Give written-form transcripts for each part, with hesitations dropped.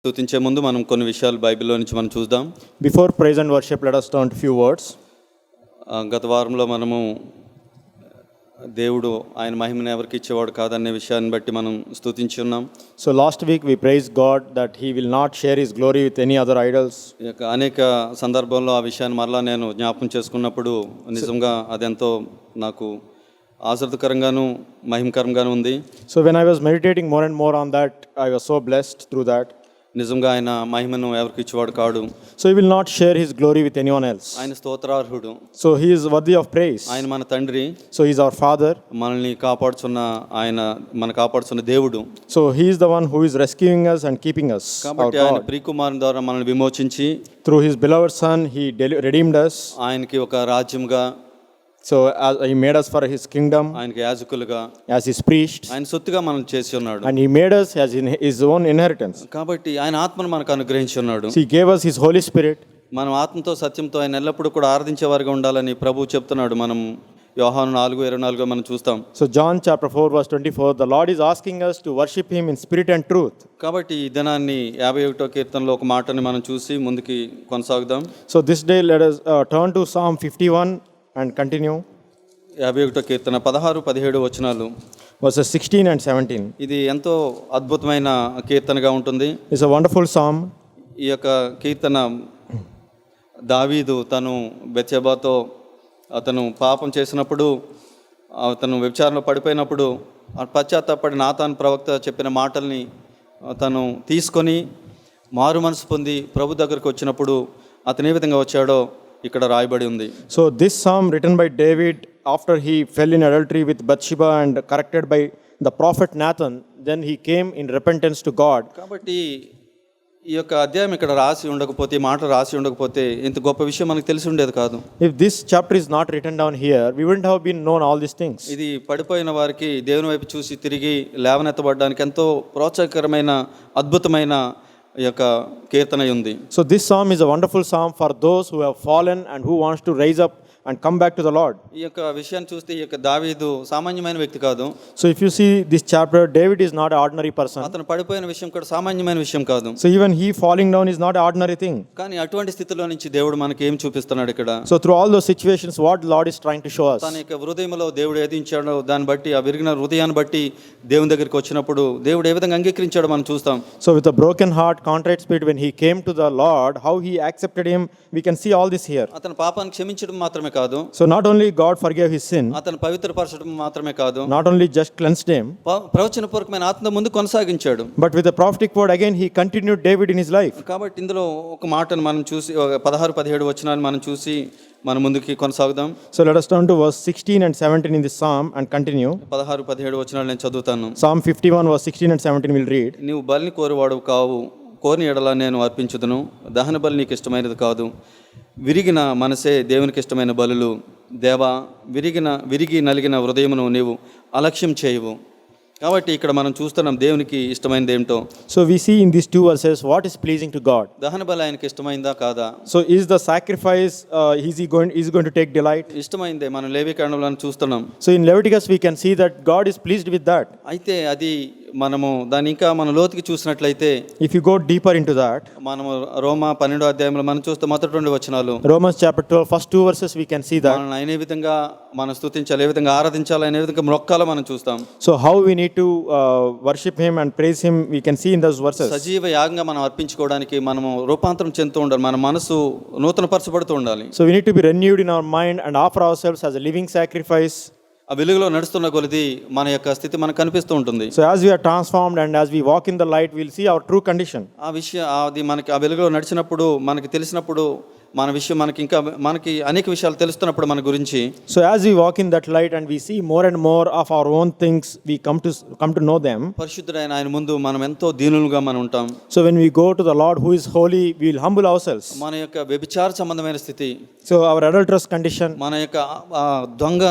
స్తుతించే ముందు మనం కొన్ని విషయాలు బైబిల్లో నుంచి మనం చూద్దాం. Before praise and worship, let us turn to few words. గత వారంలో మనము దేవుడు ఆయన మహిమను ఎవరికి ఇచ్చేవాడు కాదనే విషయాన్ని బట్టి మనం స్తుతించి ఉన్నాం. So last week we praised God that He will not share His glory with any other idols. అనేక సందర్భాల్లో ఆ విషయాన్ని మరలా నేను జ్ఞాపకం చేసుకున్నప్పుడు నిజంగా అదెంతో నాకు ఆసక్తికరంగాను మహిమకరంగాను ఉంది. So when I was meditating more and more on that, I was so blessed through that. నిజంగా ఆయన మహిమను ఎవరికి ఇచ్చేవాడు కాడు. So He will not share His glory with anyone else. ఆయన స్తోత్రార్హుడు. So He is worthy of praise. ఆయన మన తండ్రి. So He is our Father. మనల్ని కాపాడుచున్న దేవుడు. So He is the one who is rescuing us and keeping us. కాబట్టి ఆయన ప్రియకుమారుని ద్వారా మనల్ని విమోచించి through His beloved Son He redeemed us. ఆయనకి ఒక రాజ్యంగా, so He made us for His kingdom. ఆయనకి యాజకులుగా, as His priest. ఆయన సొత్తుగా మనం చేసి ఉన్నాడు. And He made us as in His own inheritance. కాబట్టి ఆయన ఆత్మను మనకు అనుగ్రహించి ఉన్నాడు. So He gave us His Holy Spirit. మనం ఆత్మతో సత్యంతో ఆయన ఎల్లప్పుడూ కూడా ఆరాధించేవారుగా ఉండాలని ప్రభువు చెప్తున్నాడు. మనం యోహాను 4:24 మనం చూస్తాం. So John chapter 4 verse 24, the Lord is asking us to worship Him in spirit and truth. కాబట్టి ఈ దినాన్ని 51వ కీర్తనలో ఒక మాటని మనం చూసి ముందుకి కొనసాగుదాం. So this day let us turn to Psalm 51 and continue. 51వ కీర్తన 16-17 వచనాలు, verses 16 and 17. ఇది ఎంతో అద్భుతమైన కీర్తనగా ఉంటుంది. It's a wonderful psalm. ఈ యొక్క కీర్తన దావీదు తను బెత్షెబాతో అతను పాపం చేసినప్పుడు, అతను వ్యభిచారంలో పడిపోయినప్పుడు పశ్చాత్తాపడి నాతాను ప్రవక్త చెప్పిన మాటల్ని తను తీసుకొని మారు మనసు పొంది ప్రభు దగ్గరకు వచ్చినప్పుడు అతను ఏ విధంగా వచ్చాడో ఇక్కడ రాయబడి ఉంది. So this psalm written by David after he fell in adultery with Bathsheba and corrected by the prophet Nathan, then he came in repentance to God. కాబట్టి ఈ యొక్క అధ్యాయం ఇక్కడ రాసి ఉండకపోతే, మాట రాసి ఉండకపోతే ఇంత గొప్ప విషయం మనకు తెలిసి ఉండేది కాదు. If this chapter is not written down here, we wouldn't have been known all these things. ఇది పడిపోయిన వారికి దేవుని వైపు చూసి తిరిగి లేవనెత్తబడడానికి ఎంతో ప్రోత్సాహకరమైన అద్భుతమైన ఈ యొక్క కీర్తన ఉంది. So this psalm is a wonderful psalm for those who have fallen and who wants to rise up and come back to the Lord. ఈ యొక్క విషయాన్ని చూస్తే ఈ యొక్క దావీదు సామాన్యమైన వ్యక్తి కాదు. So if you see this chapter, David is not an ordinary person. అతను పడిపోయిన విషయం కూడా సామాన్యమైన విషయం కాదు. So even he falling down is not an ordinary thing. కానీ అటువంటి స్థితిలో నుంచి దేవుడు మనకి ఏం చూపిస్తున్నాడు ఇక్కడ? So through all those situations, what the Lord is trying to show us. తన యొక్క హృదయంలో దేవుడు ఏది ఇచ్చాడో దాన్ని బట్టి, ఆ విరిగిన హృదయాన్ని బట్టి దేవుని దగ్గరికి వచ్చినప్పుడు దేవుడు ఏ విధంగా అంగీకరించాడో మనం చూస్తాం. So with a broken heart, contrite spirit, when he came to the Lord, how he accepted him, we can see all this here. అతను పాపాన్ని క్షమించడం మాత్రమే కాదు, so not only God forgave his sin, అతను పవిత్రపరచడం మాత్రమే కాదు, not only just cleansed him, ప్రవచనపూర్వకమైన ఆత్మ ముందు కొనసాగించాడు. but with the prophetic word again he continued David in his life. కాబట్టి ఇందులో ఒక మాటను మనం చూసి 16-17 వచనాన్ని మనం చూసి మనం ముందుకి కొనసాగుదాం. So let us turn to verse 16 and 17 in this psalm and continue. 16-17 వచనాలు నేను చదువుతాను. Psalm 51 verse 16 and 17 will read. నీవు బలిని కోరువాడు కావు, కోరిన ఎడల నేను అర్పించుదును. దహన బలి నీకు ఇష్టమైనది కాదు, విరిగిన మనసే దేవునికి ఇష్టమైన బలులు. దేవా, విరిగి నలిగిన హృదయమును నీవు అలక్ష్యం చేయవు. కాబట్టి ఇక్కడ మనం చూస్తున్నాం దేవునికి ఇష్టమైనది ఏమిటో. So we see in these two verses what is pleasing to God. దహన బలి ఆయనకి ఇష్టమైందా కాదా? So is the sacrifice is he going to take delight? ఇష్టమైందే. మనం లేవికాండంలో చూస్తున్నాం. So in Leviticus we can see that God is pleased with that. అయితే అది మనము దాన్ని ఇంకా మన లోతుకి చూసినట్లయితే, if you go deeper into that, మనము రోమా 12వ అధ్యాయంలో మనం చూస్తే మొదటి 2 వచనాలు, Romans chapter 12 first 2 verses we can see that మనం అనే విధంగా మనం స్తుతించాలి, ఏ విధంగా ఆరాధించాలి, అనే విధంగా మొక్కాలో మనం చూస్తాం. so how we need to worship him and praise him we can see in those verses. సజీవ యాగంగా మనం అర్పించుకోవడానికి మనము రూపాంతరం చెందుతూ ఉండాలి, మన మనసు నూతనపరచబడుతూ ఉండాలి. so we need to be renewed in our mind and offer ourselves as a living sacrifice. ఆ వెలుగులో నడుస్తున్న కొలది మన యొక్క స్థితి మనకు కనిపిస్తూ ఉంటుంది. so as we are transformed and as we walk in the light we will see our true condition. ఆ విషయం అది మనకి ఆ వెలుగులో నడిచినప్పుడు మనకి తెలిసినప్పుడు మన విషయం మనకి అనేక విషయాలు తెలుస్తున్నప్పుడు మన గురించి, so as we walk in that light and we see more and more of our own things, we come to know them. పరిశుద్ధుడైన ఆయన ముందు మనం ఎంతో దీనులుగా మనం ఉంటాం. so when we go to the Lord who is holy, we will humble ourselves. మన యొక్క వ్యభిచార సంబంధమైన స్థితి, so our adulterous condition, మన యొక్క దొంగ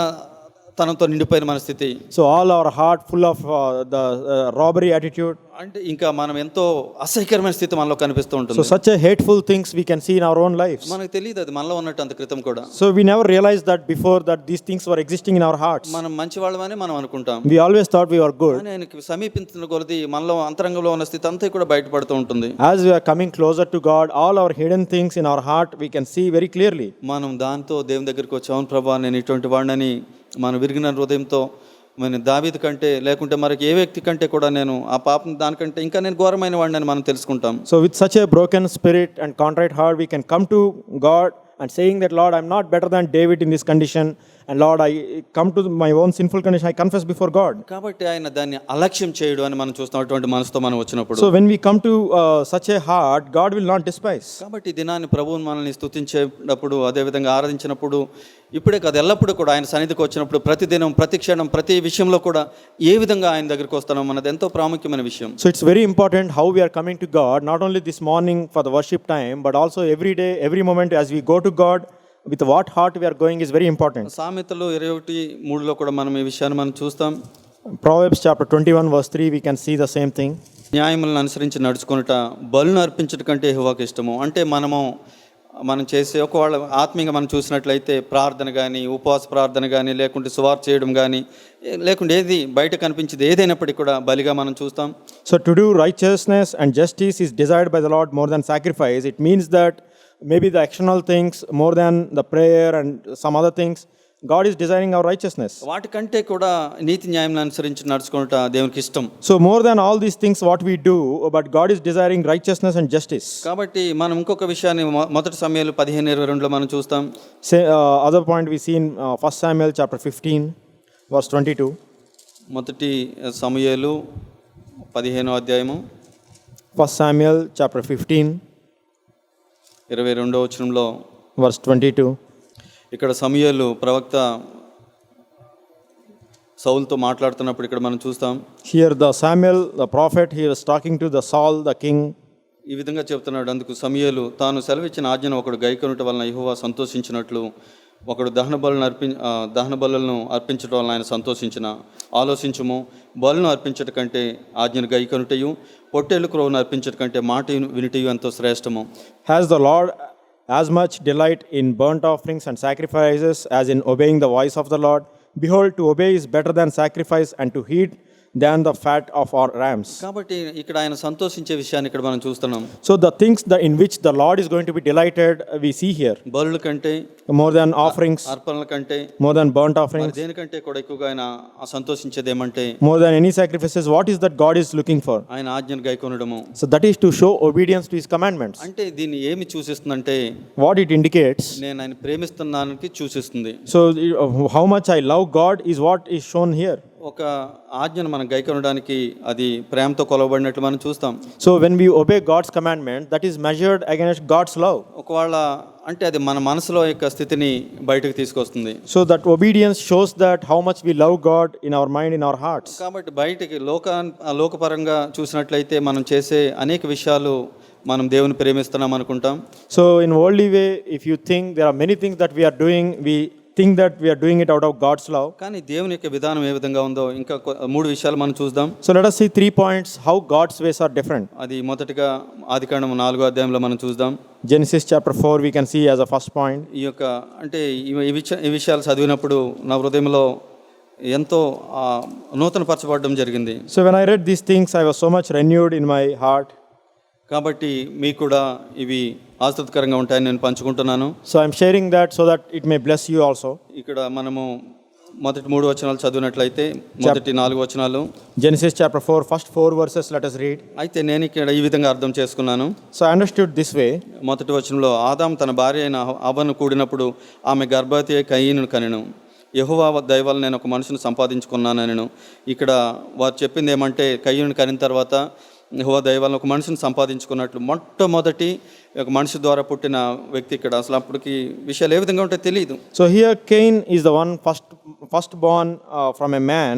దొంగతనంతో నిండిపోయిన మన స్థితి. So all our heart full of the robbery attitude. అంటే ఇంకా మనం ఎంతో అసహ్యకరమైన స్థితి మనలో కనిపిస్తూ So ఉంటుంది. such a hateful things we can see in our own lives. మనకు తెలియదు అది మనలో ఉన్నట్టు అంత క్రితం కూడా. So we never realized that before that these things were existing in our hearts. మనం మంచి వాళ్ళమని మనం అనుకుంటాం. We always thought we were good. కానీ ఆయనకి సమీపించిన కొలది మనలో అంతరంగంలో ఉన్న స్థితి అంతా కూడా బయటపడుతూ ఉంటుంది. As we are coming closer to God, all our hidden things in our heart we can see very clearly. మనం దాంతో దేవుని దగ్గరికి వచ్చి అవును ప్రభా నేను ఇటువంటి వాడినని మనం విరిగిన హృదయంతో మన దావీదు కంటే లేకుంటే మరొక ఏ వ్యక్తి కంటే కూడా నేను ఆ పాపం దానికంటే ఇంకా నేను ఘోరమైన వాడిని మనం తెలుసుకుంటాం. So with such a broken spirit and contrite heart we can come to God and saying that Lord I'm not better than David in this condition and Lord I come to my own sinful condition, I confess before God. కాబట్టి ఆయన దాన్ని అలక్ష్యం చేయడు అని మనం చూస్తున్నటువంటి మనసుతో మనం వచ్చినప్పుడు. So when we come to such a heart, God will not despise. కాబట్టి ఈ దినాన్ని ప్రభువుని మనల్ని స్తుతించేటప్పుడు అదేవిధంగా ఆరాధించినప్పుడు ఇప్పుడే కాదు ఎల్లప్పుడూ కూడా ఆయన సన్నిధికి వచ్చినప్పుడు ప్రతిదినం ప్రతి క్షణం ప్రతి విషయంలో కూడా ఏ విధంగా ఆయన దగ్గరికి వస్తామో మనది ఎంతో ప్రాముఖ్యమైన విషయం. So it's very important how we are coming to God, not only this morning for the worship time but also every day, every moment as we go to God, with what heart we are going is very important. సామెతలు 21:3 కూడా మనం ఈ విషయాన్ని మనం చూస్తాం. Proverbs chapter 21 verse 3 we can see the same thing. న్యాయములను అనుసరించి నడుచుకొనుట బలును అర్పించడం కంటే యెహోవాకు ఇష్టము. అంటే మనం చేసే ఒకవేళ ఆత్మీయంగా మనం చూసినట్లయితే ప్రార్థన కానీ ఉపవాస ప్రార్థన కానీ లేకుంటే సువార్త చేయడం కానీ లేకుంటే ఏది బయట కనిపించేది ఏదైనప్పటికీ కూడా బలిగా మనం చూస్తాం. So to do righteousness and justice is desired by the Lord more than sacrifice. It means that maybe the external things more than the prayer and some other things, God is desiring our righteousness. వాటికంటే కూడా నీతి న్యాయం అనుసరించి నడుచుకుంటా దేవునికి ఇష్టం. So more than all these things what we do, but God is desiring righteousness and justice. కాబట్టి మనం ఇంకొక విషయాన్ని మొదటి సమయాలు 15:22 మనం చూస్తాం. Say, other point we see in 1 Samuel chapter 15 verse 22. మొదటి సమయాలు 15వ అధ్యాయము 1 Samuel chapter 15 22వ వచనంలో verse 22. ఇక్కడ సమూయేలు ప్రవక్త సౌలుతో మాట్లాడుతున్నప్పుడు ఇక్కడ మనం చూస్తాం. Here the Samuel the prophet, he was talking to the Saul the king. ఈ విధంగా చెప్తున్నాడు. అందుకు సమూయేలు తాను సెలవిచ్చిన ఆజ్ఞను ఒకడు గైకొనుట వలన యెహోవా సంతోషించినట్లు ఒకడు దహన బలులను అర్పించడం వలన ఆయన సంతోషించిన ఆలోచించుము. బలును అర్పించట కంటే ఆజ్ఞను గైకొనుటయు పొట్టేలు క్రోవును అర్పించట కంటే మాట వినుటయు ఎంతో శ్రేష్టము. Has the Lord as much delight in burnt offerings and sacrifices as in obeying the voice of the Lord? Behold, to obey is better than sacrifice, and to heed than the fat of our rams. కాబట్టి ఇక్కడ ఆయన సంతోషించే విషయాన్ని ఇక్కడ మనం చూస్తున్నాం. So the things in which the Lord is going to be delighted, we see here. బలుల కంటే More than offerings, అర్పణల కంటే more than burnt offerings, దేనికంటే కూడా ఎక్కువగా ఆయన సంతోషించేది ఏమంటే more than any sacrifices, what is that God is looking for? ఆయన ఆజ్ఞను గైకొనడము. So that is to show obedience to his commandments. అంటే దీన్ని ఏమి సూచిస్తుందంటే What it indicates, నేను ఆయన ప్రేమిస్తున్నానికి సూచిస్తుంది. so how much I love God is what is shown here. ఒక ఆజ్ఞను మనం గైకొనడానికి అది ప్రేమతో కొలవబడినట్లు మనం చూస్తాం. So when we obey God's commandment, that is measured against God's love. ఒకవేళ అంటే అది మన మనసులో యొక్క స్థితిని బయటకు తీసుకొస్తుంది. So that obedience shows that how much we love God in our mind, in our hearts. కాబట్టి బయటికి లోకపరంగా చూసినట్లయితే మనం చేసే అనేక విషయాలు మనం దేవుని ప్రేమిస్తున్నాం అనుకుంటాం. So in worldly way, if you think there are many things that we are doing, we think that we are doing it out of God's love. కానీ దేవుని యొక్క విధానం ఏ విధంగా ఉందో ఇంకా 3 విషయాలు మనం చూద్దాం. So let us see 3 points how God's ways are different. అది మొదటిగా ఆదికాండం 4వ అధ్యాయంలో మనం చూద్దాం. Genesis chapter 4 we can see as a first point. ఈ యొక్క అంటే ఈ విషయాలు చదివినప్పుడు నా హృదయంలో ఎంతో నూతన పరచబడడం జరిగింది. So when I read these things, I was so much renewed in my heart. కాబట్టి మీకు కూడా ఇవి ఆసక్తికరంగా ఉంటాయని నేను పంచుకుంటున్నాను. So I'm sharing that so that it may bless you also. ఇక్కడ మనము మొదటి 3 వచనాలు చదివినట్లయితే మొదటి 4 వచనాలు Genesis chapter 4 first 4 verses let us read. అయితే నేను ఇక్కడ ఈ విధంగా అర్థం చేసుకున్నాను. So I understood this way. మొదటి వచనంలో ఆదాము తన భార్య అయిన హవ్వను కూడినప్పుడు ఆమె గర్భవతి అయి కయీనును కనెను. యెహోవా దయ వలన నేను ఒక మనిషిని సంపాదించుకున్నానను. ఇక్కడ వారు చెప్పింది ఏమంటే కయీనుని కనిన తర్వాత యెహోవా దయ వలన ఒక మనిషిని సంపాదించుకున్నట్లు మొట్టమొదటి ఒక మనిషి ద్వారా పుట్టిన వ్యక్తి ఇక్కడ. అసలు అప్పటికి విషయాలు ఏ విధంగా ఉంటాయో తెలియదు. So here Cain is the one first born from a man,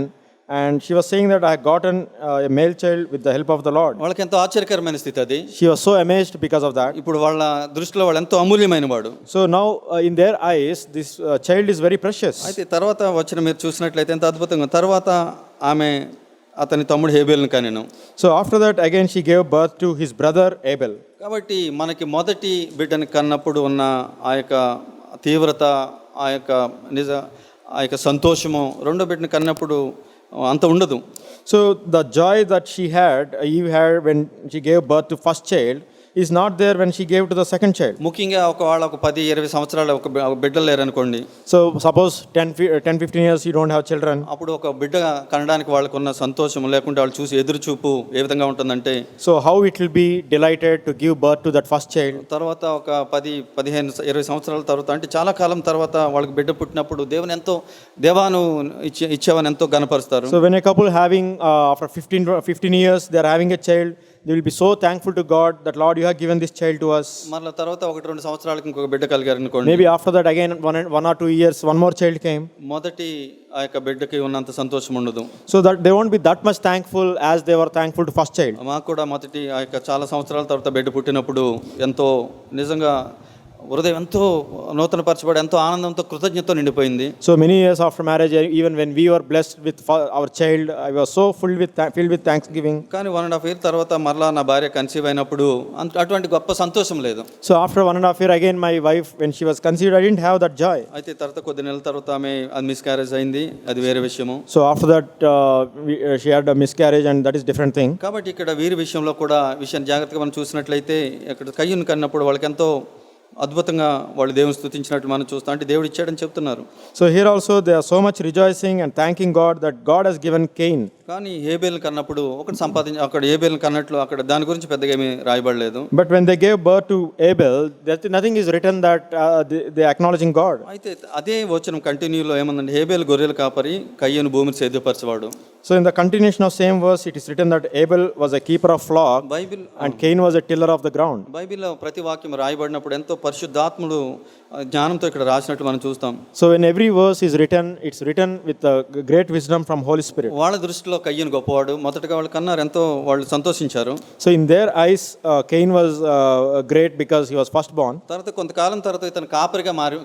and she was saying that I had gotten a male child with the help of the Lord. వాళ్ళకి ఎంతో ఆశ్చర్యకరమైన స్థితి అది. She was so amazed because of that. ఇప్పుడు వాళ్ళ దృష్టిలో వాళ్ళు ఎంతో అమూల్యమైన వాడు. So now in their eyes, this child is very precious. అయితే తర్వాత వచ్చిన మీరు చూసినట్లయితే ఎంత అద్భుతంగా తర్వాత ఆమె అతని తమ్ముడు హేబేల్ని కనెను. So after that again she gave birth to his brother Abel. కాబట్టి మనకి మొదటి బిడ్డని కన్నప్పుడు ఉన్న ఆ యొక్క తీవ్రత, ఆ యొక్క సంతోషము రెండో బిడ్డని కన్నప్పుడు అంత ఉండదు. So the joy that Eve had when she gave birth to first child is not there when she gave to the second child. ముఖ్యంగా ఒక 10-20 సంవత్సరాలు ఒక బిడ్డలు లేరనుకోండి. So suppose 10-15 years you don't have children. అప్పుడు ఒక బిడ్డ కనడానికి వాళ్ళకు ఉన్న సంతోషం లేకుంటే వాళ్ళు చూసి ఎదురు చూపు ఏ విధంగా ఉంటుందంటే, so how it will be delighted to give birth to that first child. తర్వాత ఒక 10-15-20 సంవత్సరాల తర్వాత అంటే చాలా కాలం తర్వాత వాళ్ళకి బిడ్డ పుట్టినప్పుడు దేవుని ఎంతో దేవాను ఇచ్చేవని ఎంతో గణపరుస్తారు. So when a couple having after 15 years they are having a child, they will be so thankful to God that Lord you have given this child to us. మరల తర్వాత 1-2 సంవత్సరాలకి ఇంకొక బిడ్డ కలిగారు అనుకోండి. Maybe after that again 1 or 2 years one more child came. మొదటి ఆ యొక్క బిడ్డకి ఉన్నంత సంతోషం ఉండదు. So that they won't be that much thankful as they were thankful to first child. మాకు కూడా మొదటి ఆ యొక్క చాలా సంవత్సరాల తర్వాత బిడ్డ పుట్టినప్పుడు ఎంతో నిజంగా హృదయం ఎంతో నూతనపరచబడి ఎంతో ఆనందంతో కృతజ్ఞతతో నిండిపోయింది. So many years after marriage, even when we were blessed with our child, I was so filled with thanksgiving. కానీ 1.5 year తర్వాత మరలా నా భార్య కన్సీవ్ అయినప్పుడు అటువంటి గొప్ప సంతోషం లేదు. So after 1.5 year again my wife when she was conceived, I didn't have that joy. అయితే తర్వాత కొద్ది నెలల తర్వాత ఆమె అది మిస్క్యారేజ్ అయింది, అది వేరే విషయము. So after that she had a miscarriage and that is different thing. కాబట్టి ఇక్కడ వీరి విషయంలో కూడా విషయాన్ని జాగ్రత్తగా మనం చూసినట్లయితే ఇక్కడ కయ్యూను కన్నప్పుడు వాళ్ళకి ఎంతో అద్భుతంగా వాళ్ళు దేవుని స్తుతించినట్టు మనం చూస్తాం. అంటే దేవుడు ఇచ్చాడని చెప్తున్నారు. So here also they are so much rejoicing and thanking God that God has given Cain. కానీ హేబేల్ కన్నప్పుడు అక్కడ హేబేల్ కన్నట్లు అక్కడ దాని గురించి పెద్దగా ఏమీ రాయబడలేదు. But when they gave birth to Abel, nothing is written that they acknowledging God. అయితే అదే వచనం కంటిన్యూలో ఏమందంటే హేబేల్ గొర్రెల కాపరి, కయ్యూను భూమిని సేద్యపరచేవాడు. So in the continuation of same verse it is written that Abel was a keeper of flock and Cain was a tiller of the ground. బైబిల్లో ప్రతి వాక్యం రాయబడినప్పుడు ఎంతో పరిశుద్ధాత్ముడు జ్ఞానంతో ఇక్కడ రాసినట్టు మనం చూస్తాం. So when every verse is written, it's written with great wisdom from Holy Spirit. వాళ్ళ దృష్టిలో కయ్యూను గొప్పవాడు, మొదటగా వాళ్ళు కన్నారు, ఎంతో వాళ్ళు సంతోషించారు. So in their eyes Cain was great because he was firstborn. తర్వాత కొంతకాలం తర్వాత ఇతను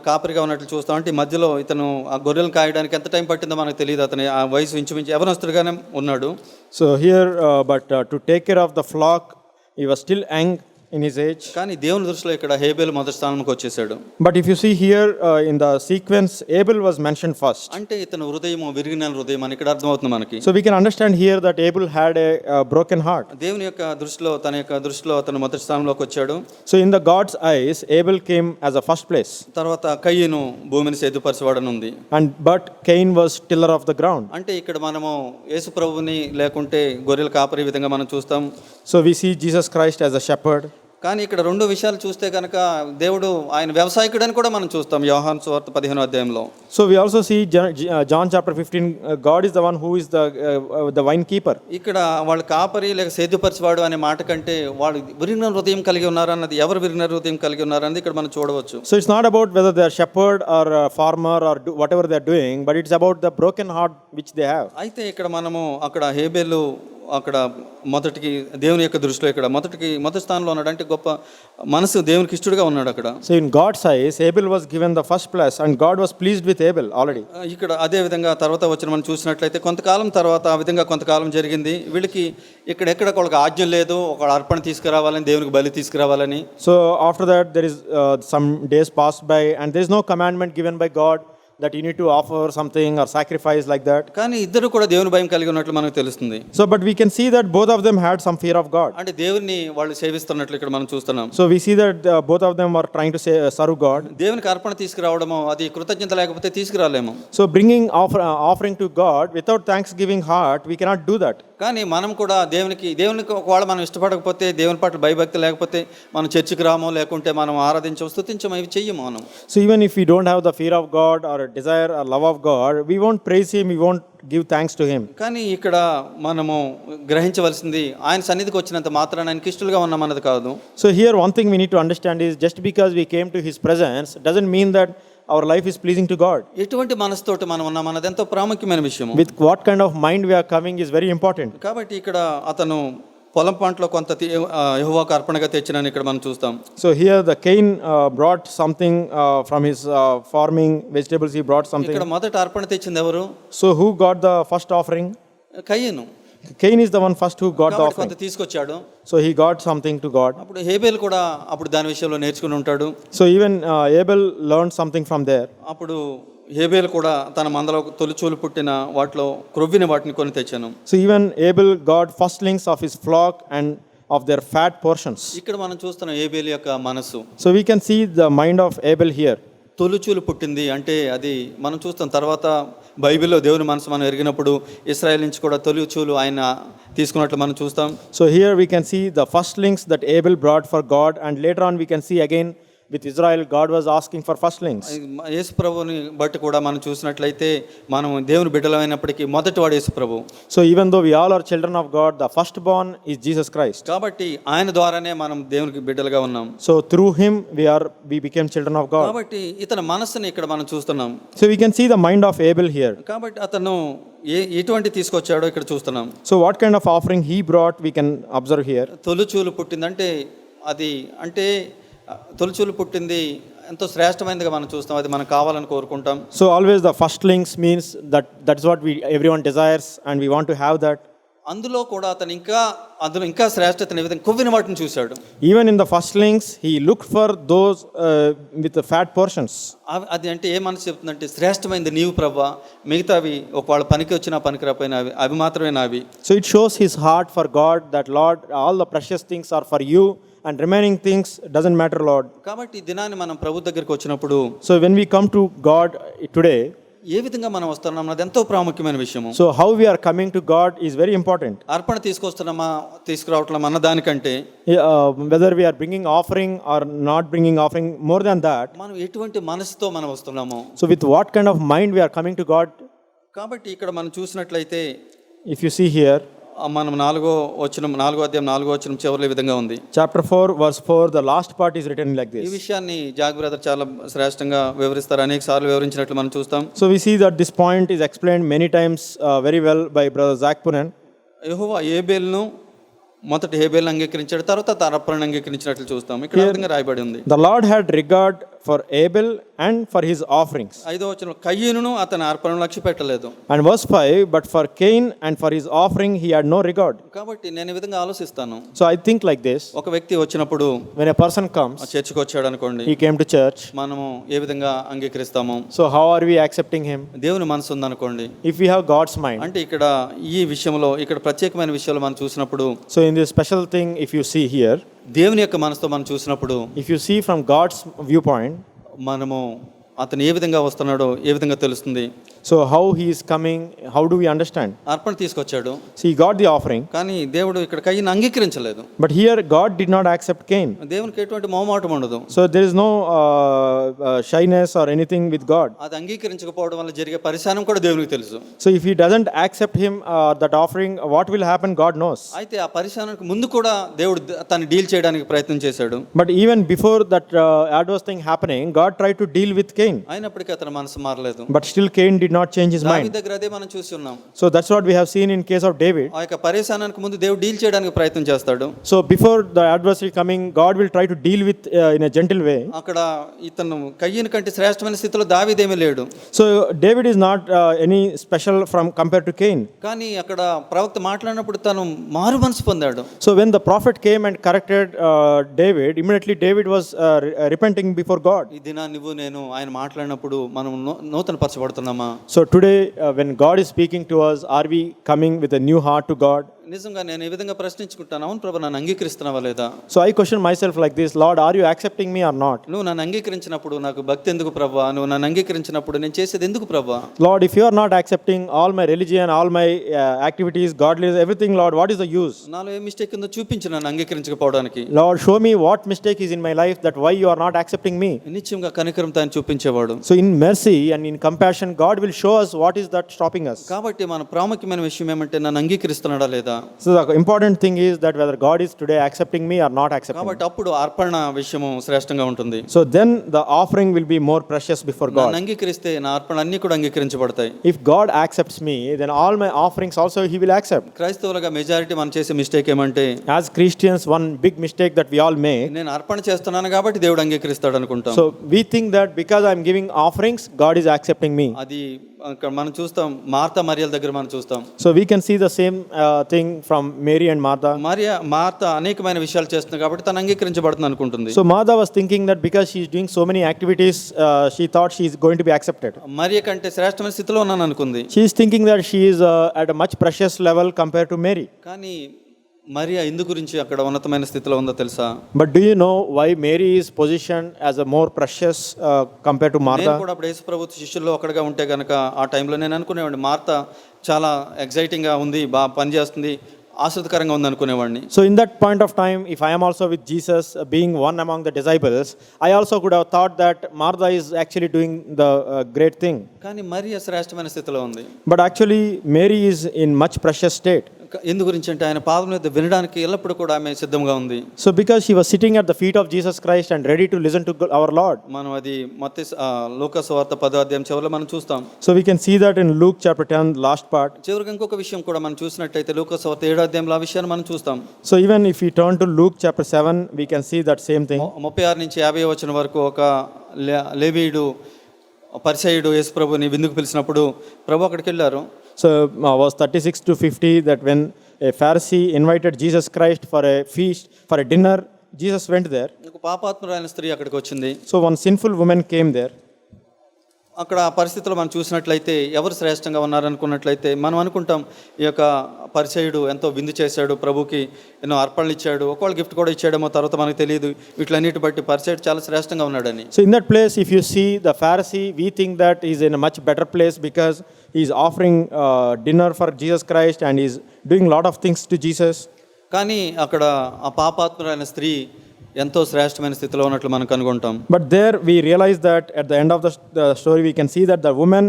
కాపరిగా ఉన్నట్లు చూస్తాం. అంటే ఈ మధ్యలో ఇతను ఆ గొర్రెలను కాయడానికి ఎంత టైం పట్టిందో మనకు తెలియదు. అతని ఆ వయసు ఇంచుమించు యవనస్తుడిగానే ఉన్నాడు. So here but to take care of the flock he was still young in his age. కానీ దేవుని దృష్టిలో ఇక్కడ హేబేల్ మొదటి స్థానంకి వచ్చేసాడు. But if you see here in the sequence Abel was mentioned first. అంటే ఇతను హృదయం విరిగిన హృదయం అని ఇక్కడ అర్థమవుతుంది మనకి. So we can understand here that Abel had a broken heart. దేవుని యొక్క దృష్టిలో అతను మొదటి స్థానంలోకి వచ్చాడు. So in the God's eyes Abel came as a first place. తర్వాత కయ్యూను భూమిని సేద్యపరచేవాడని ఉంది. But Cain was tiller of the ground. అంటే ఇక్కడ మనము యేసు ప్రభువుని లేకుంటే గొర్రెల కాపరి విధంగా మనం చూస్తాం. So we see Jesus Christ as a shepherd. కానీ ఇక్కడ రెండు విషయాలు చూస్తే కనుక దేవుడు ఆయన వ్యవసాయకుడు అని కూడా మనం చూస్తాం యోహాను సువార్త 15వ అధ్యాయంలో. So we also see John chapter 15 God is the one who is the vine keeper. ఇక్కడ వాళ్ళు కాపరి లేక సేద్యపరచేవాడు అనే మాట కంటే వాళ్ళు విరిగిన హృదయం కలిగి ఉన్నారన్నది, ఎవరు విరిగిన హృదయం కలిగి ఉన్నారన్నది ఇక్కడ మనం చూడవచ్చు. So it's not about whether they are shepherd or farmer or whatever they are doing, but it's about the broken heart which they have. అయితే ఇక్కడ మనము అక్కడ హేబేలు అక్కడ మొదటికి దేవుని యొక్క దృష్టిలో ఇక్కడ మొదటి స్థానంలో ఉన్నాడు. అంటే గొప్ప మనసు దేవునికి ఇష్టడుగా ఉన్నాడు అక్కడ. So in God's eyes Abel was given the first place and God was pleased with Abel already. ఇక్కడ అదే విధంగా తర్వాత వచ్చిన మనం చూసినట్లయితే కొంతకాలం తర్వాత ఆ విధంగా కొంతకాలం జరిగింది. వీళ్ళకి ఎక్కడ వాళ్ళకి ఆజ్ఞ లేదు ఒక అర్పణ తీసుకురావాలని, దేవునికి బలి తీసుకురావాలని. So after that there is some days passed by and there is no commandment given by God that you need to offer something or sacrifice like that. కానీ ఇద్దరు కూడా దేవుని భయం కలిగి ఉన్నట్లు మనకు తెలుస్తుంది. So but we can see that both of them had some fear of God. అంటే దేవుని వాళ్ళు సేవిస్తున్నట్లు ఇక్కడ మనం చూస్తున్నాం. So we see that both of them were trying to serve God. దేవునికి అర్పణ తీసుకురావడము అది కృతజ్ఞత లేకపోతే తీసుకురాలేము. So bringing offering to God without thanksgiving heart we cannot do that. కానీ మనం కూడా దేవునికి ఒకవేళ మనం ఇష్టపడకపోతే, దేవుని పట్ల భయభక్తి లేకపోతే మనం చర్చికి రామో లేకుంటే మనం ఆరాధించము స్తుతించము ఇవి చెయ్యము మనం. So even if we don't have the fear of God or desire or love of God, we won't praise him, we won't give thanks to him. కానీ ఇక్కడ మనము గ్రహించవలసింది ఆయన సన్నిధికి వచ్చినంత మాత్రాన ఆయనకి ఇష్టలుగా ఉన్నామన్నది కాదు. So here one thing we need to understand is just because we came to his presence doesn't mean that our life is pleasing to God. ఎటువంటి మనసుతోటి మనం ఉన్నాం అన్నది ఎంతో ప్రాముఖ్యమైన విషయం. With what kind of mind we are coming is very important. కాబట్టి ఇక్కడ అతను పొలం పంటలో కొంత యెహోవాకు అర్పణగా తెచ్చినని ఇక్కడ మనం చూస్తాం. So here the Cain brought something from his farming vegetables. He brought something. ఇక్కడ మొదట అర్పణ తెచ్చింది ఎవరు? So who got the first offering? కయీను. Cain is the one first who got the కాబట్టి offering. కొంత తీసుకొచ్చాడు. So he got something to God. అప్పుడు హేబేలు కూడా అప్పుడు దాని విషయంలో నేర్చుకుని ఉంటాడు. So even Abel learned something from there. అప్పుడు హేబేలు కూడా తన మందలో తొలిచూలు పుట్టిన వాటిలో క్రొవ్విన వాటిని కొని తెచ్చాను. So even Abel got firstlings of his flock and of their fat portions. ఇక్కడ మనం చూస్తున్నాం హేబేలు యొక్క మనసు. So we can see the mind of Abel here. తొలిచూలు పుట్టింది అంటే అది మనం చూస్తాం. తర్వాత బైబిల్లో దేవుని మనసు మనం ఎరిగినప్పుడు ఇశ్రాయేల్ నుంచి కూడా తొలిచూలు ఆయన తీసుకున్నట్లు మనం చూస్తాం. So here we can see the firstlings that Abel brought for God, and later on we can see again with Israel, God was asking for firstlings. యేసు ప్రభుని బట్టి కూడా మనం చూసినట్లయితే మనం దేవుని బిడ్డలమైనప్పటికీ మొదటివాడు యేసు ప్రభు. So even though we all are children of God, the firstborn is Jesus Christ. కాబట్టి ఆయన ద్వారానే మనం దేవునికి బిడ్డలుగా ఉన్నాం. So through him we became children of God. కాబట్టి ఇతని మనసుని ఇక్కడ మనం చూస్తున్నాం. So we can see the mind of Abel here. కాబట్టి అతను ఎటువంటి తీసుకొచ్చాడో ఇక్కడ చూస్తున్నాం. So what kind of offering he brought we can observe here. తొలిచూలు పుట్టిందంటే అది అంటే తొలిచూలు పుట్టింది ఎంతో శ్రేష్టమైనదిగా మనం చూస్తాం. అది మనకు కావాలని కోరుకుంటాం. So always the firstlings means that's what everyone desires and we want to have that. అందులో కూడా అతను ఇంకా శ్రేష్టతని విధంగా కొవ్విన వాటిని చూశాడు. Even in the firstlings he looked for those with the fat portions. అది అంటే ఏ మనసు చెప్తుందంటే శ్రేష్టమైనది నీవు ప్రభువా, మిగతావి ఒకవేళ పనికి వచ్చినా పనికి రాపోయినా అవి మాత్రమే నావి. So it shows his heart for God that Lord, all the precious things are for you and remaining things doesn't matter, Lord. కాబట్టి ఈ దినాన్ని మనం ప్రభు దగ్గరికి వచ్చినప్పుడు So when we come to God today, ఏ విధంగా మనం వస్తున్నాం అన్నది ఎంతో ప్రాముఖ్యమైన విషయము. so how we are coming to God is very important. అర్పణ తీసుకొస్తున్నామా తీసుకురావట్లేమా అన్న దానికంటే Whether we are bringing offering or not bringing offering, more than that, మనం ఎటువంటి మనసుతో మనం వస్తున్నాము. so with what kind of mind we are coming to God. కాబట్టి ఇక్కడ మనం చూసినట్లయితే If you see here, మనం 4వ అధ్యాయం 4వ వచనం చివరిలో ఈ విధంగా ఉంది. chapter 4 verse 4, the last part is written like ఈ this. విషయాన్ని జాగ్ బ్రదర్ చాలా శ్రేష్టంగా వివరిస్తారు. అనేక సార్లు వివరించినట్లు మనం చూస్తాం. So we see that this point is explained many times very well by brother Zach Punen. యెహోవా హేబేలును మొదట హేబేలును అంగీకరించాడు, తర్వాత తన అర్పణను అంగీకరించినట్లు చూస్తాం. ఇక్కడ ఈ విధంగా రాయబడి ఉంది. The Lord had regard for Abel and for his offerings. 5వ వచనం కయీనును అతని అర్పణను లక్ష్య పెట్టలేదు. And verse 5, but for Cain and for his offering he had no regard. కాబట్టి నేను ఈ విధంగా ఆలోచిస్తాను. So I think like this, ఒక వ్యక్తి వచ్చినప్పుడు when a person comes, చర్చికి వచ్చాడు అనుకోండి, he came to church, మనము ఏ విధంగా అంగీకరిస్తాము? so how are we accepting him? దేవుని మనసు ఉందనుకోండి, If we have God's mind. అంటే ఇక్కడ ఈ విషయంలో ఇక్కడ ప్రత్యేకమైన విషయాలు మనం చూసినప్పుడు, So in this special thing, if you see here, దేవుని యొక్క మనసుతో మనం చూసినప్పుడు, if you see from God's viewpoint, మనము అతను ఏ విధంగా వస్తున్నాడో ఏ విధంగా తెలుస్తుంది. so how he is coming, how do we understand? అర్పణ తీసుకొచ్చాడు, So he got the offering, కానీ దేవుడు ఇక్కడ కయ్యను అంగీకరించలేదు. but here God did not accept Cain. దేవునికి ఎటువంటి మొహమాటం ఉండదు. So there is no shyness or anything with God. అది అంగీకరించకపోవడం వల్ల జరిగే పరిశానం కూడా దేవునికి తెలుసు. So if he doesn't accept him, that offering, what will happen, God knows. అయితే ఆ పరిశానానికి ముందు కూడా దేవుడు తను డీల్ చేయడానికి ప్రయత్నం చేశాడు. But even before that adverse thing happening, God tried to deal with Cain. అయినప్పటికీ అతని మనసు మారలేదు. But still Cain did not change his దావీదు mind. దగ్గర అదే మనం చూసి ఉన్నాం. So that's what we have seen in case of David. ఆ యొక్క పరిశానానికి ముందు దేవుడు డీల్ చేయడానికి ప్రయత్నం చేస్తాడు. So before the adversary coming, God will try to deal with in a gentle way. అక్కడ ఇతను కయ్యను కంటే శ్రేష్టమైన స్థితిలో దావీదేమీ లేడు. So David is not any special from compared to Cain. కానీ అక్కడ ప్రవక్త మాట్లాడినప్పుడు తను మారు మనసు పొందాడు. So when the prophet came and corrected David, immediately David was repenting before God. ఈ దినా నువ్వు నేను ఆయన మాట్లాడినప్పుడు మనం నూతన పరచబడుతున్నామా? So today when God is speaking to us, are we coming with a new heart to God? నిజంగా నేను ఈ విధంగా ప్రశ్నించుకుంటాను, అవును ప్రభు నన్ను అంగీకరిస్తున్నావా లేదా? So I question myself like this, Lord, are you accepting me or not? నువ్వు నన్ను అంగీకరించినప్పుడు నాకు భక్తి ఎందుకు ప్రభువా? నువ్వు నన్ను అంగీకరించినప్పుడు నేను చేసేది ఎందుకు ప్రభువా? Lord, if you are not accepting all my religion, all my activities, godliness, everything, Lord, what is the use? నాలో ఏ మిస్టేక్ ఉందో చూపించు నన్ను అంగీకరించకపోవడానికి. Lord, show me what mistake is in my life, that why you are not accepting me. నిత్యంగా కనికరంతో ఆయన చూపించేవాడు. So in mercy and in compassion, God will show us what is that stopping us. కాబట్టి మన ప్రాముఖ్యమైన విషయం ఏమంటే నన్ను అంగీకరిస్తున్నాడా లేదా? So the important thing is that whether God is today accepting me or not accepting me. కాబట్టి అప్పుడు అర్పణ విషయము శ్రేష్టంగా ఉంటుంది. So then the offering will be more precious before God. నన్ను అంగీకరిస్తే నా అర్పణ అన్ని కూడా అంగీకరించబడతాయి. If God accepts me, then all my offerings also He will accept. క్రైస్తవులుగా మెజారిటీ మనం చేసే మిస్టేక్ ఏమంటే, As Christians, one big mistake that we all make. నేను అర్పణ చేస్తున్నాను కాబట్టి దేవుడు అంగీకరిస్తాడు అనుకుంటాం. So we think that because I am giving offerings, God is accepting me. అది అక్కడ మనం చూస్తాం, మార్తా మరియల దగ్గర మనం చూస్తాం. So we can see the same thing from Mary and Martha. Martha అనేకమైన విషయాలు చేస్తుంది కాబట్టి తను అంగీకరించబడుతుంది అనుకుంటుంది. So Martha was thinking that because she is doing so many activities, she thought she is going to be accepted. మరియ కంటే శ్రేష్టమైన స్థితిలో ఉన్నాను అనుకుంది. She is thinking that she is at a much precious level compared to Mary. కానీ మరియా ఇందు గురించి అక్కడ ఉన్నతమైన స్థితిలో ఉందో తెలుసా? But do you know why Mary is positioned as a more precious compared to నేను Martha? కూడా అప్పుడు యేసుప్రభు శిష్యుల్లో ఒకటిగా ఉంటే గనక ఆ టైంలో నేను అనుకునేవాడిని, మార్త చాలా ఎగ్జైటింగ్గా ఉంది, బాగా పనిచేస్తుంది, ఆసక్తికరంగా ఉంది అనుకునేవాడిని. So in that point of time, if I am also with Jesus, being one among the disciples, I also could have thought that Martha is actually doing the great thing. కానీ మరియ శ్రేష్టమైన స్థితిలో ఉంది. But actually Mary is in much precious state. ఎందు గురించి అంటే ఆయన పాదం మీద వినడానికి ఎల్లప్పుడూ కూడా ఆమె సిద్ధంగా ఉంది. So because she was sitting at the feet of Jesus Christ and ready to listen to our Lord. మనం అది లూకా సువార్త 10వ అధ్యాయం చివరిలో మనం చూస్తాం. So we can see that in Luke chapter 10 last part. చివరికి ఇంకొక విషయం కూడా మనం చూసినట్లయితే లూకా సువార్త 7వ అధ్యాయంలో ఆ విషయాన్ని మనం చూస్తాం. So even if we turn to Luke chapter 7, we can see that same thing. 36 నుంచి 50 వచనం వరకు ఒక లేవీయుడు పరిసయ్యుడు యేసుప్రభుని విందుకు పిలిచినప్పుడు ప్రభు అక్కడికి వెళ్ళారు. So verse 36 to 50, that when a Pharisee invited Jesus Christ for a feast, for a dinner, Jesus went there. ఒక పాపాత్మురాలైన స్త్రీ అక్కడికి వచ్చింది. So one sinful woman came there. అక్కడ ఆ పరిస్థితుల్లో మనం చూసినట్లయితే ఎవరు శ్రేష్టంగా ఉన్నారనుకున్నట్లయితే మనం అనుకుంటాం, ఈ యొక్క పరిచయుడు ఎంతో విందు చేశాడు, ప్రభుకి ఎన్నో అర్పణలు ఇచ్చాడు, ఒకవేళ గిఫ్ట్ కూడా ఇచ్చాడేమో, తర్వాత మనకు తెలియదు. వీటిలన్నిటి బట్టి పరిచయుడు చాలా శ్రేష్టంగా ఉన్నాడని. So in that place, if you see the Pharisee, we think that he is in a much better place because he is offering dinner for Jesus Christ and he is doing a lot of things to Jesus. కానీ అక్కడ ఆ పాపాత్మురాలైన స్త్రీ ఎంతో శ్రేష్టమైన స్థితిలో ఉన్నట్లు మనం కనుగొంటాం. But there we realize that at the end of the story we can see that the woman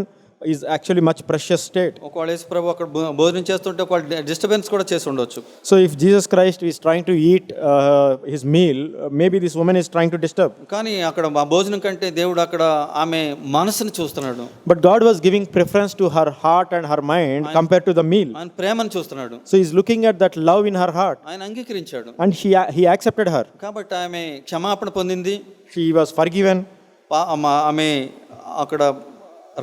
is actually much precious state. ఒకవేళ యేసు ప్రభు అక్కడ భోజనం చేస్తుంటే ఒకవేళ డిస్టర్బెన్స్ కూడా చేసి ఉండొచ్చు. So if Jesus Christ is trying to eat his meal, maybe this woman is trying to disturb. కానీ అక్కడ ఆ భోజనం కంటే దేవుడు అక్కడ ఆమె మనసుని చూస్తున్నాడు. But God was giving preference to her heart and her mind compared to the meal. ఆయన ప్రేమను చూస్తున్నాడు. So he's looking at that love in her heart. ఆయన అంగీకరించాడు. And he accepted her. కాబట్టి ఆమె క్షమాపణ పొందింది. She was forgiven. ఆమె అక్కడ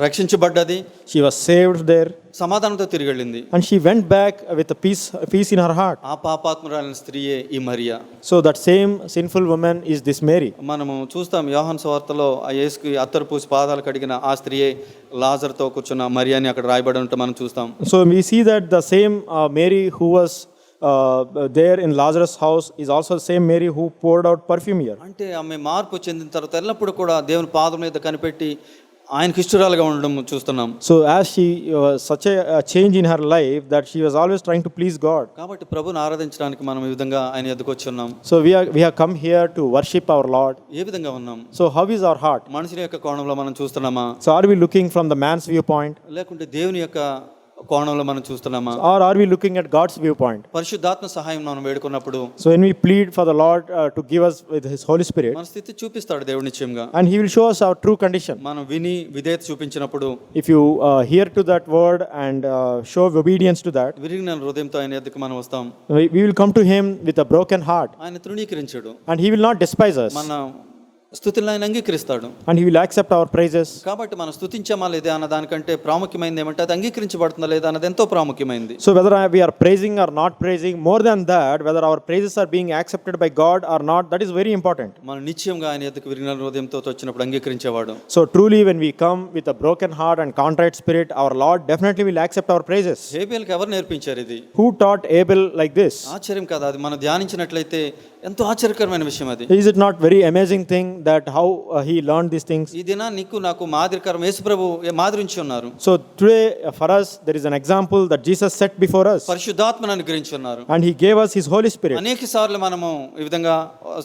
రక్షించబడ్డది. She was saved there. సమాధానంతో తిరిగి వెళ్ళింది. And she went back with a peace in her heart. ఆ పాపాత్మురాలైన స్త్రీయే ఈ Mariya. So that same sinful woman is this Mary. మనము చూస్తాం యోహాను సువార్తలో ఆ యేసుకి అత్తరు పూసి పాదాలు కడిగిన ఆ స్త్రీయే లాజరుతో కూర్చున్న మరియాని అక్కడ రాయబడి ఉంటే మనం చూస్తాం. So we see that the same Mary who was there in Lazarus' house is also the same Mary who poured out perfume here. అంటే ఆమె మార్పు చెందిన తర్వాత ఎల్లప్పుడూ కూడా దేవుని పాదం మీద కనిపెట్టి ఆయనకి ఇష్టరాలుగా ఉండడం చూస్తున్నాం. So as she such a change in her life that she was always trying to please God. కాబట్టి ప్రభువుని ఆరాధించడానికి మనం ఈ విధంగా ఆయన ఎదుకు వచ్చి ఉన్నాం. So we have come here to worship our Lord. ఏ విధంగా ఉన్నాం? So how is our heart? మనుషుల యొక్క కోణంలో మనం చూస్తున్నామా? So are we looking from the man's viewpoint? లేకుంటే దేవుని యొక్క కోణంలో మనం చూస్తున్నామా? Or are we looking at God's viewpoint? పరిశుద్ధాత్మ సహాయం మనం వేడుకున్నప్పుడు, So when we plead for the Lord to give us with His Holy Spirit, మన స్థితి చూపిస్తాడు దేవుడు నిశ్చయంగా. and He will show us our true condition. మనం విని విధేయత చూపించినప్పుడు, If you hear to that word and show obedience to that, విరిగిన హృదయంతో ఆయన ఎదుకు మనం వస్తాం. we will come to Him with a broken heart, ఆయన తృణీకరించడు. and He will not despise us, మన స్తుతులను ఆయన అంగీకరిస్తాడు. and He will accept our praises. కాబట్టి మనం స్తుతించామా లేదా అన్న దానికంటే ప్రాముఖ్యమైనది ఏమంటే అది అంగీకరించబడుతుందా లేదా అన్నది ఎంతో ప్రాముఖ్యమైనది. So whether we are praising or not praising, more than that, whether our praises are being accepted by God or not, that is very important. మనం నిశ్చయంగా ఆయన ఎదుకు విరిగిన హృదయంతో వచ్చినప్పుడు అంగీకరించేవాడు. So truly when we come with a broken heart and contrite spirit, our Lord definitely will accept our praises. హేబేలుకి ఎవరు నేర్పించారు ఇది? Who taught Abel like this? ఆశ్చర్యం కదా, అది మనం ధ్యానించినట్లయితే ఎంతో ఆశ్చర్యకరమైన విషయం అది. Is it not very amazing thing that how he learned these things? ఈ దిన నీకు నాకు మాదిరికరం యేసు ప్రభు మాదిరి ఉంచి ఉన్నారు. So today for us there is an example that Jesus set before us, పరిశుద్ధాత్మను అనుగ్రహించి ఉన్నారు. and he gave us his Holy Spirit. అనేక సార్లు మనము ఈ విధంగా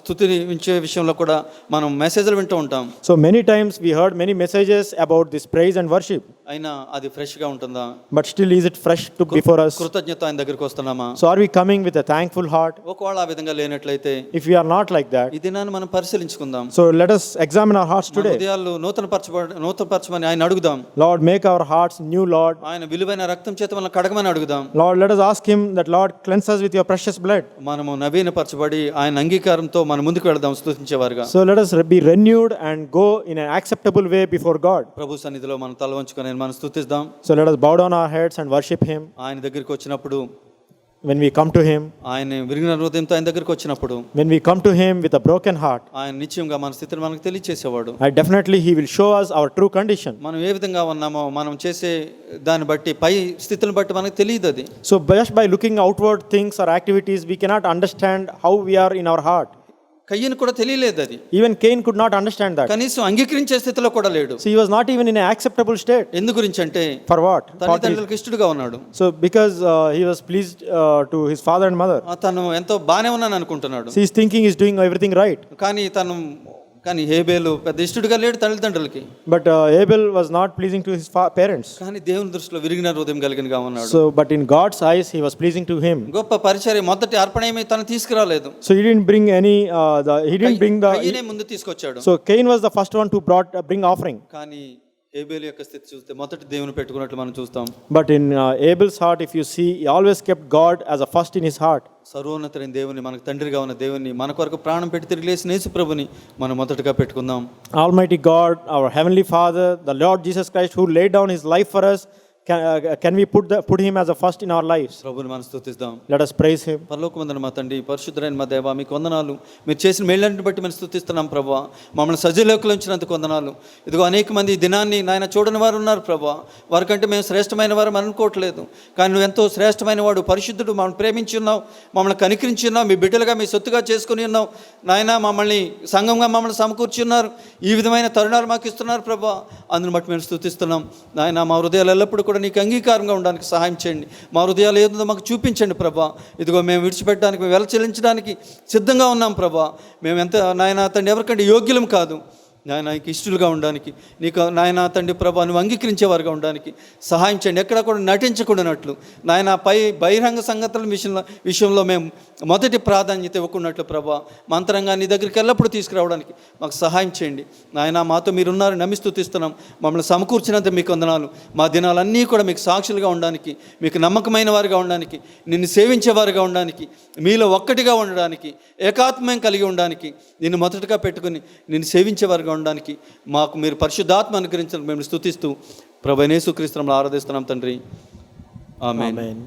స్తుతించే విషయంలో కూడా మనం మెసేజ్లు వింటూ ఉంటాం. So many times we heard many messages about this praise and worship, అయినా అది ఫ్రెష్ గా ఉంటుందా? but still is it fresh to before us? కృతజ్ఞత ఆయన దగ్గరికి వస్తున్నామా? So are we coming with a thankful heart? ఒకవేళ ఆ విధంగా లేనట్లయితే If we are not like that, ఈ దినాన్ని మనం పరిశీలించుకుందాం. so let us examine our hearts మన today. హృదయాలు నూతనపరచమని ఆయన అడుగుదాం. Lord, make our hearts new, Lord. ఆయన విలువైన రక్తం చేత మనం కడగమని అడుగుదాం. Lord, let us ask him that, Lord, cleanse us with your precious blood. మనము నవీనపరచబడి ఆయన అంగీకారంతో మనం ముందుకు వెళదాం స్తుతించేవారుగా. So let us be renewed and go in an acceptable way before God. ప్రభు సన్నిధిలో మనం తల వంచుకొని మనం స్తుతిద్దాం. So let us bow down our heads and worship him. ఆయన దగ్గరికి వచ్చినప్పుడు, When we come to him, ఆయన విరిగిన హృదయంతో ఆయన దగ్గరికి వచ్చినప్పుడు, when we come to him with a broken heart, ఆయన నిశ్చయంగా మన స్థితిని మనకు తెలియచేసేవాడు. definitely he will show us our true condition. మనం ఏ విధంగా ఉన్నామో మనం చేసే దాన్ని బట్టి పై స్థితిని బట్టి మనకు తెలియదు అది. So just by looking outward things or activities, we cannot understand how we are in our heart. కయ్యను కూడా తెలియలేదు అది. Even Cain could not understand that. కనీసం అంగీకరించే స్థితిలో కూడా లేడు. So he was not even in an acceptable state. ఎందు గురించి అంటే For what? తల్లిదండ్రులకు ఇష్టడుగా ఉన్నాడు. So because he was pleased to his father and mother. తను ఎంతో బానే ఉన్నాను అనుకుంటున్నాడు. So he's thinking he's doing everything right. కానీ హేబేలు పెద్ద ఇష్టడుగా లేడు తల్లిదండ్రులకి. But Abel was not pleasing to his parents. కానీ దేవుని దృష్టిలో విరిగిన హృదయం కలిగినగా ఉన్నాడు. So but in God's eyes he was pleasing to him. గొప్ప పరిచర్య మొదటి అర్పణ ఏమీ తను తీసుకురాలేదు. So he didn't bring any కయ్యనే ముందు తీసుకొచ్చాడు. So Cain was the first one to bring offering. కానీ హేబేలు యొక్క స్థితి చూస్తే మొదటి దేవుని పెట్టుకున్నట్లు మనం చూస్తాం. But in Abel's heart, if you see, he always kept God as a first in his heart. సర్వోన్నతుడైన దేవుని, మనకు తండ్రిగా ఉన్న దేవుని, మన కొరకు ప్రాణం పెట్టి తిరిగి లేచిన యేసు ప్రభుని మనం మొదటగా పెట్టుకుందాం. Almighty God, our heavenly Father, the Lord Jesus Christ, who laid down his life for us, can we put him as a first in our lives? ప్రభుని మనం స్తుతిద్దాం. Let us praise him. పరలోకమందున మా తండ్రి, పరిశుద్ధుడైన మా దేవా, మీకు వందనాలు. మీరు చేసిన మేళ్ళని బట్టి మేము స్తుతిస్తున్నాం ప్రభువా. మమ్మల్ని సజీలోకి ఉంచినందుకు వందనాలు. ఇదిగో అనేక మంది ఈ దినాన్ని నాయన చూడని వారు ఉన్నారు ప్రభువా. వారికంటే మేము శ్రేష్టమైన వారు అనుకోవట్లేదు, కానీ నువ్వు ఎంతో శ్రేష్టమైన వాడు, పరిశుద్ధుడు, మమ్మల్ని ప్రేమించి ఉన్నావు, మమ్మల్ని కనికరించి ఉన్నావు, మీ బిడ్డలుగా మీ సొత్తుగా చేసుకుని ఉన్నావు నాయన. మమ్మల్ని సంఘంగా మమ్మల్ని సమకూర్చి ఉన్నారు. ఈ విధమైన తరుణాలు మాకు ఇస్తున్నారు ప్రభువా. అందుని బట్టి మేము స్తుతిస్తున్నాం నాయన. మా హృదయాలు ఎల్లప్పుడూ కూడా నీకు అంగీకారంగా ఉండడానికి సహాయం చేయండి. మా హృదయాలు ఏదో మాకు చూపించండి ప్రభా. ఇదిగో మేము విడిచిపెట్టడానికి, మేము వెల చెల్లించడానికి సిద్ధంగా ఉన్నాం ప్రభా. మేము ఎంత నాయన తండ్రి ఎవరికంటే యోగ్యులం కాదు నాయన, నీకు ఇష్టలుగా ఉండడానికి, నీకు నాయన తండ్రి ప్రభా నువ్వు అంగీకరించేవారుగా ఉండడానికి సహాయం చేయండి. ఎక్కడ కూడా నటించకూడనట్లు నాయన, బహిరంగ సంగతుల విషయంలో మేము మొదటి ప్రాధాన్యత ఇవ్వకున్నట్లు ప్రభా, మా అంతరంగా నీ దగ్గరికి ఎల్లప్పుడూ తీసుకురావడానికి మాకు సహాయం చేయండి నాయన. మాతో మీరున్నారని నమ్మి స్తుతిస్తున్నాం. మమ్మల్ని సమకూర్చినంత మీకు వందనాలు. మా దినాలన్నీ కూడా మీకు సాక్షులుగా ఉండడానికి, మీకు నమ్మకమైన వారుగా ఉండడానికి, నిన్ను సేవించేవారుగా ఉండడానికి, మీలో ఒక్కటిగా ఉండడానికి, ఏకాత్మ్యం కలిగి ఉండడానికి, నిన్ను మొదటగా పెట్టుకుని నిన్ను సేవించేవారుగా ఉండడానికి మాకు మీరు పరిశుద్ధాత్మ అనుగ్రహించడానికి మేము స్తుతిస్తూ ప్రభువైన యేసుక్రీస్తునామములో ఆరాధిస్తున్నాం తండ్రి. ఆమేన్.